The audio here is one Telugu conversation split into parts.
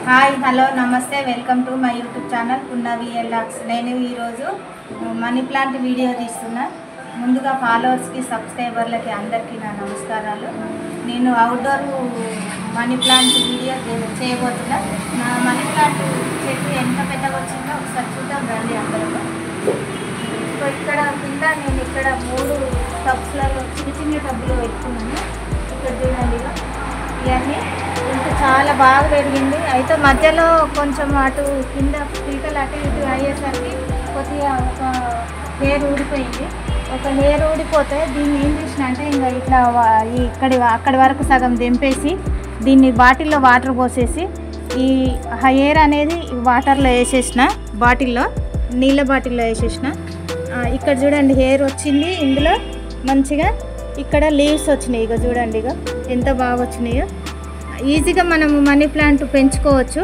హాయ్ హలో నమస్తే welcome to my YouTube channel Punnavi ఎల్లాక్స్. నేను ఈరోజు మనీ ప్లాంట్ వీడియో తీస్తున్నా. ముందుగా ఫాలోవర్స్కి సబ్స్క్రైబర్లకి అందరికీ నా నమస్కారాలు. నేను అవుట్డోర్ మనీ ప్లాంట్ వీడియో చేయబోతున్నా. నా మనీ ప్లాంట్ చెట్టు ఎంత పెద్దగా వచ్చిందో ఒకసారి చూద్దాం రండి అందరూ. ఇక్కడ కింద నేను ఇక్కడ 3 టబ్స్లలో చిన్న టబ్బులు పెట్టుకున్నాను. ఇక్కడ చూడండి, ఇవన్నీ ఇంకా చాలా బాగా పెరిగింది. అయితే మధ్యలో కొంచెం అటు కింద పీకలు అటు ఇటు అయ్యేసరికి కొద్దిగా ఒక లేరు ఊడిపోయింది. ఒక లేరు ఊడిపోతే దీన్ని ఏం చేసిన అంటే ఇంకా ఇట్లా అక్కడి వరకు సగం దింపేసి దీన్ని బాటిల్లో వాటర్ పోసేసి ఈ హెయిర్ అనేది వాటర్లో వేసేసిన, బాటిల్లో నీళ్ళ బాటిల్లో వేసేసిన. ఇక్కడ చూడండి హెయిర్ వచ్చింది ఇందులో మంచిగా. ఇక్కడ లీవ్స్ వచ్చినాయి, ఇక చూడండి ఇక ఎంత బాగా వచ్చినాయో. ఈజీగా మనము మనీ ప్లాంట్ పెంచుకోవచ్చు.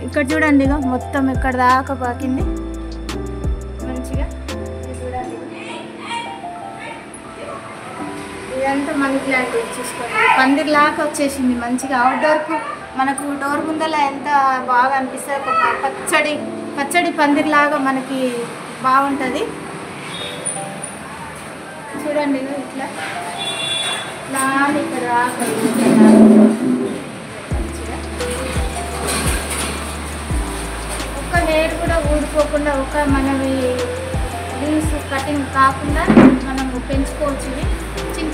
ఇక్కడ చూడండి ఇక మొత్తం ఇక్కడ దాకా పాకింది మంచిగా. చూడండి ఇదంతా మనీ ప్లాంట్ చూసుకోండి, పందిరిలాగా వచ్చేసింది మంచిగా. అవుట్డోర్కు మనకు డోర్ ముందల ఎంత బాగా అనిపిస్తుంది, ఒక పచ్చడి పందిరిలాగా మనకి బాగుంటుంది. చూడండి ఇట్లా ఇక్కడ ఒక్క హెయిర్ కూడా ఊడిపోకుండా, ఒక మనవి లీవ్స్ కటింగ్ కాకుండా మనం పెంచుకోవచ్చు. ఇవి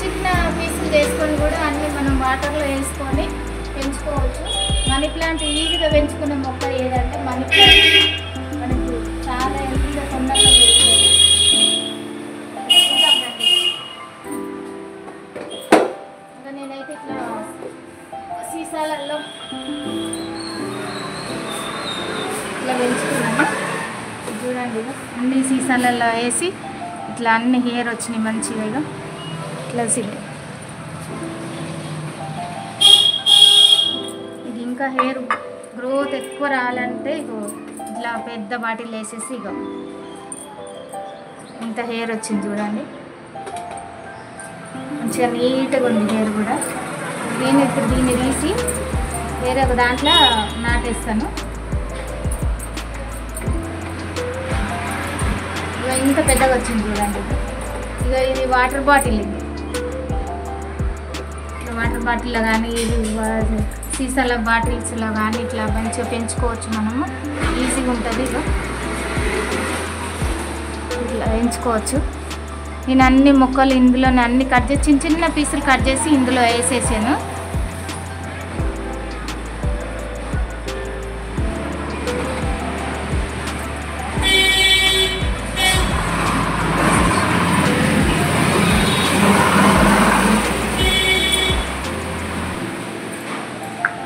చిన్న పీసులు చేసుకొని కూడా అన్నీ మనం వాటర్లో వేసుకొని పెంచుకోవచ్చు. మనీ ప్లాంట్ ఈజీగా పెంచుకునే మొక్క ఏదంటే మనీ ప్లాంట్. మనకు చాలా ఈజీగా తొందరగా పెరుగుతుంది. ఇంకా నేనైతే ఇట్లా సీసాలలో ఇట్లా పెంచుకున్నాను. చూడండి అన్ని సీసాలలో వేసి ఇట్లా అన్ని హెయిర్ వచ్చినాయి మంచిగా. ఇట్లా ఇది ఇంకా హెయిర్ గ్రోత్ ఎక్కువ రావాలంటే ఇట్లా పెద్ద బాటిల్ వేసేసి ఇంత హెయిర్ వచ్చింది చూడండి, మంచిగా నీట్గా ఉంది హెయిర్ కూడా. నేను ఇప్పుడు దీన్ని తీసి వేరే ఒక దాంట్లో నాటేస్తాను. ఇక ఇంత పెద్దగా వచ్చింది చూడండి. ఇక ఇది వాటర్ బాటిల్, ఇది వాటర్ బాటిల్లో కానీ ఇది సీసాల బాటిల్స్లో కానీ ఇట్లా మంచిగా పెంచుకోవచ్చు మనము. ఈజీగా ఉంటుంది, ఇట్లా పెంచుకోవచ్చు. నేను అన్ని మొక్కలు ఇందులోనే అన్ని కట్ చేసి చిన్న పీసులు కట్ చేసి ఇందులో వేసేసాను.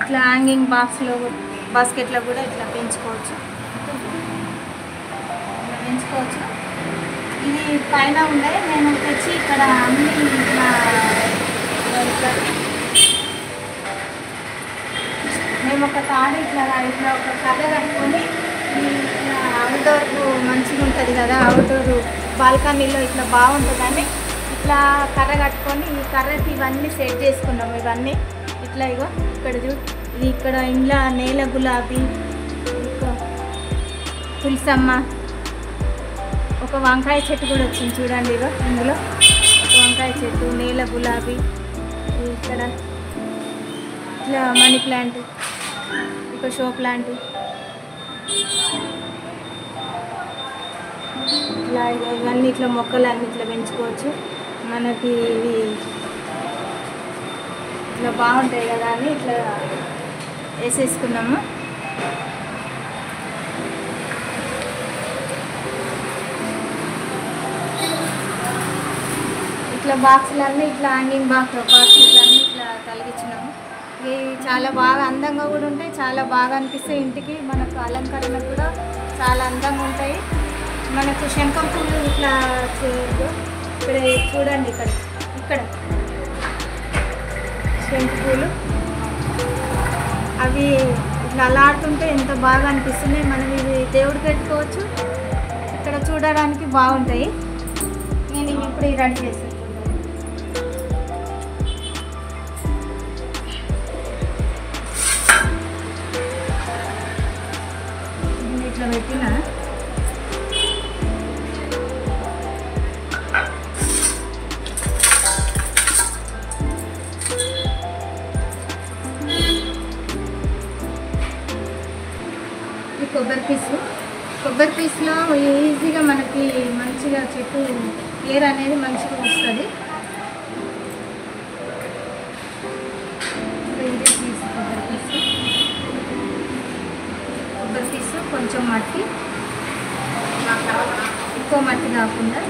ఇట్లా హ్యాంగింగ్ బాస్కెట్లో కూడా ఇట్లా పెంచుకోవచ్చు. ఇది పైన ఉండే నేను తెచ్చి ఇక్కడ అన్ని ఇట్లా మేము ఒక తాడు ఇట్లా ఒక కర్ర కట్టుకొని ఇట్లా అవుట్డోర్కు మంచిగా ఉంటుంది కదా, అవుట్డోర్ బాల్కనీలో ఇట్లా బాగుంటుందని ఇట్లా కర్ర కట్టుకొని ఈ కర్రకి ఇవన్నీ సెట్ చేసుకున్నాము. ఇవన్నీ ఇట్లా ఇక్కడ ఇది ఇక్కడ ఇంట్లో నేల గులాబీ, తులసమ్మ, ఒక వంకాయ చెట్టు కూడా వచ్చింది చూడండి. ఇందులో ఒక వంకాయ చెట్టు, నేల గులాబీ, ఇక్కడ ఇట్లా మనీ ప్లాంట్, ఒక షో ప్లాంట్, ఇట్లా ఇవన్నీ ఇట్లా మొక్కలు అన్నీ ఇట్లా పెంచుకోవచ్చు. మనకి ఇవి ఇట్లా బాగుంటాయి కదా అని ఇట్లా వేసేసుకున్నాము. ఇట్లా బాక్సులన్నీ ఇట్లా హ్యాంగింగ్ బాక్సులన్నీ ఇట్లా తొలగించినాము. ఇవి చాలా బాగా అందంగా కూడా ఉంటాయి, చాలా బాగా అనిపిస్తాయి. ఇంటికి మనకు అలంకరణ కూడా చాలా అందంగా ఉంటాయి. మనకు శంఖం పూలు ఇట్లా ఇక్కడ చూడండి, ఇక్కడ శంఖ పూలు అవి ఇట్లా అలాడుతుంటే ఎంత బాగా అనిపిస్తున్నాయి. మనం ఇవి దేవుడు పెట్టుకోవచ్చు, ఇక్కడ చూడడానికి బాగుంటాయి. నేను ఇవి ఇప్పుడు రెడీ చేస్తాను. ఇట్లా పెట్టిన కొబ్బరి పీస్లో ఈజీగా మనకి మంచిగా చెట్టు ఏర్ అనేది మంచిగా వస్తుంది. కొబ్బరి పీసు కొంచెం మట్టి, ఎక్కువ మట్టి కాకుండా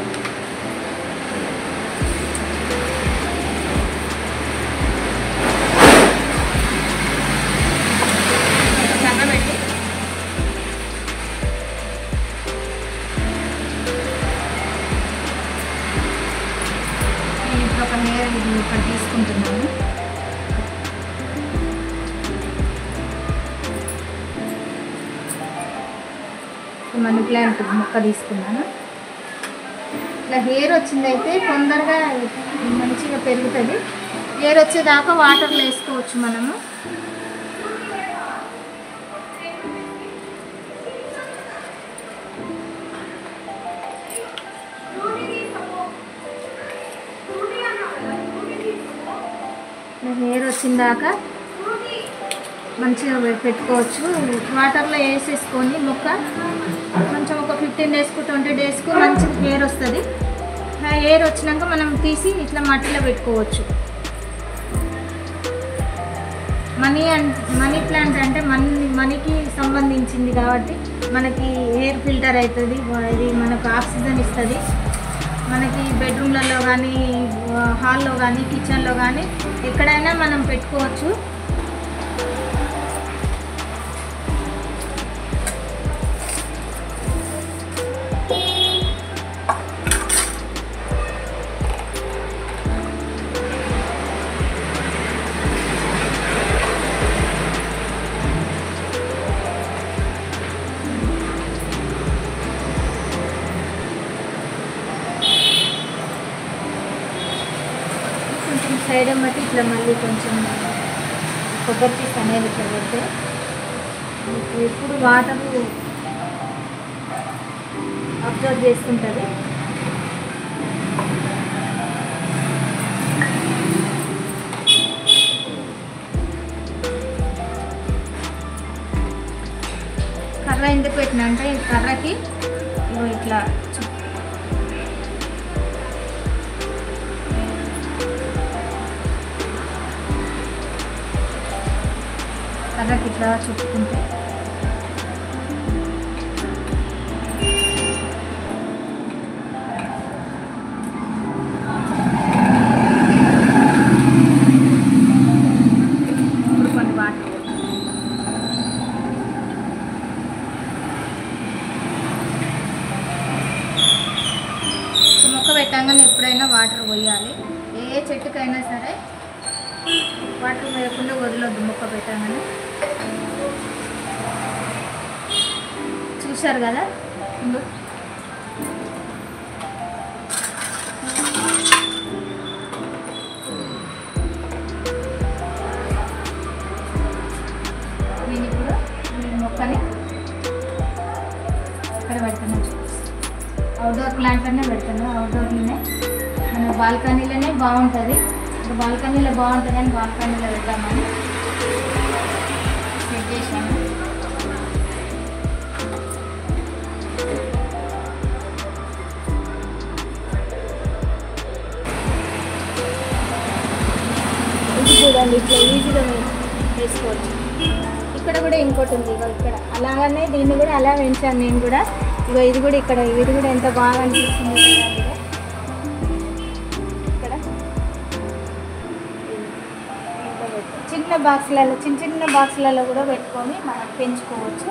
కర్రబెట్టి నేను ఇప్పుడు ఒక హెయిర్ ఇది ఒకటి తీసుకుంటున్నాను. మనీ ప్లాంట్ మొక్క తీసుకున్నాను. ఇట్లా హెయిర్ వచ్చిందైతే తొందరగా మంచిగా పెరుగుతుంది. హెయిర్ వచ్చేదాకా వాటర్లో వేసుకోవచ్చు మనము. హెయిర్ వచ్చిందాక మంచిగా పెట్టుకోవచ్చు. వాటర్లో వేసేసుకొని మొక్క కొంచెం ఒక 15 డేస్కు 20 డేస్కు మంచిగా హెయిర్ వస్తుంది. హెయిర్ వచ్చినాక మనం తీసి ఇట్లా మట్టిలో పెట్టుకోవచ్చు. మనీ ప్లాంట్ అంటే మనీకి సంబంధించింది కాబట్టి మనకి ఎయిర్ ఫిల్టర్ అవుతుంది. ఇది మనకు ఆక్సిజన్ ఇస్తుంది. మనకి బెడ్రూమ్లలో కానీ, హాల్లో కానీ, కిచెన్లో కానీ ఎక్కడైనా మనం పెట్టుకోవచ్చు. సైడ్ బట్టి ఇట్లా మళ్ళీ కొంచెం కొబ్బరి పీస్ అనేది ఇట్లా పెడితే ఎప్పుడు వాటర్ అబ్జర్వ్ చేస్తుంటుంది. కర్ర ఎందుకు పెట్టినా అంటే ఈ కర్రకి ఇట్లా కర్రకి ఇట్లా చుట్టుకుంటే ఇప్పుడు కొన్ని వాటర్ మొక్క పెట్టంగానే ఎప్పుడైనా వాటర్ పోయాలి. ఏ చెట్టుకైనా సరే వాటర్ వేయకుండా వదలొద్దు. మొక్క పెట్టామని చూశారు కదా. నేను ఇప్పుడు ఈ మొక్కని ఇక్కడ పెడుతున్నాను. అవుట్డోర్ ప్లాంట్ అనే పెడుతున్నాను. అవుట్డోర్లోనే మన బాల్కనీలోనే బాగుంటుంది. బాల్కనీలో బాగుంటుంది అని బాల్కనీలో పెడదామని సెట్ చేశాను. ఇది చూడండి, ఇట్లా ఈజీగా వేసుకోవచ్చు. ఇక్కడ కూడా ఇంకోటి ఉంది. ఇక్కడ అలాగనే దీన్ని కూడా అలా పెంచాను నేను కూడా. ఇది కూడా ఇక్కడ ఇది కూడా ఎంత బాగా అనిపిస్తుంది. చిన్న బాక్సులలో చిన్న బాక్సులలో కూడా పెట్టుకొని మనం పెంచుకోవచ్చు.